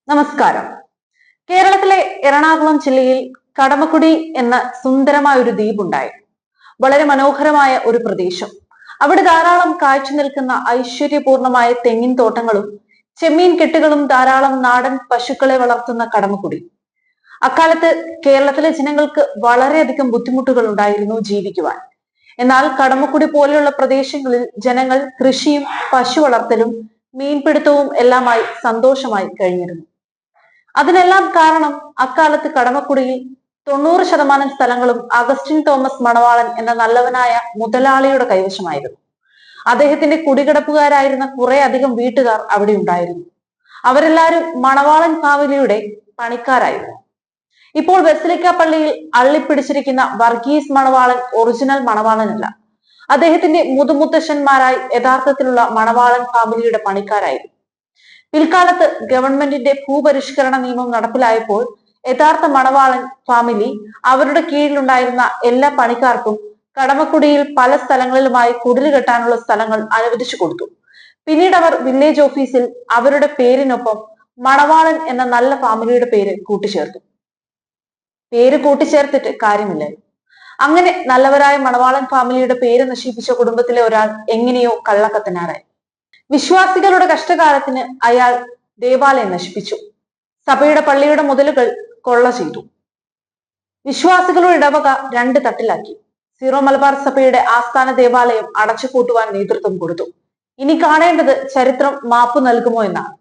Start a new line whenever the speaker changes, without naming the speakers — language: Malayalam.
നമസ്കാരം. കേരളത്തിലെ എറണാകുളം ജില്ലയിൽ കടമക്കുടി എന്ന സുന്ദരമായ ഒരു ദ്വീപുണ്ടായി. വളരെ മനോഹരമായ ഒരു പ്രദേശം. അവിടെ ധാരാളം കാഴ്ച നിൽക്കുന്ന ഐശ്വര്യപൂർണമായ തെങ്ങിൻ തോട്ടങ്ങളും ചെമ്മീൻ കെട്ടുകളും ധാരാളം നാടൻ പശുക്കളെ വളർത്തുന്ന കടമക്കുടി. അക്കാലത്ത് കേരളത്തിലെ ജനങ്ങൾക്ക് വളരെയധികം ബുദ്ധിമുട്ടുകൾ ഉണ്ടായിരുന്നു ജീവിക്കുവാൻ. എന്നാൽ കടമക്കുടി പോലെയുള്ള പ്രദേശങ്ങളിൽ ജനങ്ങൾ കൃഷിയും പശു വളർത്തലും മീൻപിടുത്തവും എല്ലാമായി സന്തോഷമായി കഴിഞ്ഞിരുന്നു. അതിനെല്ലാം കാരണം അക്കാലത്ത് കടമക്കുടിയിൽ 90% സ്ഥലങ്ങളും അഗസ്റ്റിൻ തോമസ് മണവാളൻ എന്ന നല്ലവനായ മുതലാളിയുടെ കൈവശമായിരുന്നു. അദ്ദേഹത്തിന്റെ കുടികിടപ്പുകാരായിരുന്ന കുറെ അധികം വീട്ടുകാർ അവിടെ ഉണ്ടായിരുന്നു. അവരെല്ലാവരും മണവാളൻ ഫാമിലിയുടെ പണിക്കാരായിരുന്നു. ഇപ്പോൾ ബസിലിക്ക പള്ളിയിൽ അള്ളിപ്പിടിച്ചിരിക്കുന്ന വർഗീസ് മണവാളൻ ഒറിജിനൽ മണവാളനല്ല. അദ്ദേഹത്തിന്റെ മുതുമുത്തശ്ശന്മാരായി യഥാർത്ഥത്തിലുള്ള മണവാളൻ ഫാമിലിയുടെ പണിക്കാരായിരുന്നു. പിൽക്കാലത്ത് ഗവൺമെന്റിന്റെ ഭൂപരിഷ്കരണ നിയമം നടപ്പിലായപ്പോൾ യഥാർത്ഥ മണവാളൻ ഫാമിലി അവരുടെ കീഴിലുണ്ടായിരുന്ന എല്ലാ പണിക്കാർക്കും കടമക്കുടിയിൽ പല സ്ഥലങ്ങളിലുമായി കുടില് കെട്ടാനുള്ള സ്ഥലങ്ങൾ അനുവദിച്ചു കൊടുത്തു. പിന്നീട് അവർ വില്ലേജ് ഓഫീസിൽ അവരുടെ പേരിനൊപ്പം മണവാളൻ എന്ന നല്ല ഫാമിലിയുടെ പേര് കൂട്ടിച്ചേർത്തു. പേര് കൂട്ടിച്ചേർത്തിട്ട് കാര്യമില്ലായിരുന്നു. അങ്ങനെ നല്ലവരായ മണവാളൻ ഫാമിലിയുടെ പേര് നശിപ്പിച്ച കുടുംബത്തിലെ ഒരാൾ എങ്ങനെയോ കള്ളക്കത്തനാരായി. വിശ്വാസികളുടെ കഷ്ടകാലത്തിന് അയാൾ ദേവാലയം നശിപ്പിച്ചു. സഭയുടെ പള്ളിയുടെ മുതലുകൾ കൊള്ള ചെയ്തു. വിശ്വാസികളുടെ ഇടവക 2 തട്ടിലാക്കി. സീറോ മലബാർ സഭയുടെ ആസ്ഥാന ദേവാലയം അടച്ചുപൂട്ടുവാൻ നേതൃത്വം കൊടുത്തു. ഇനി കാണേണ്ടത് ചരിത്രം മാപ്പ് നൽകുമോ എന്നാണ്.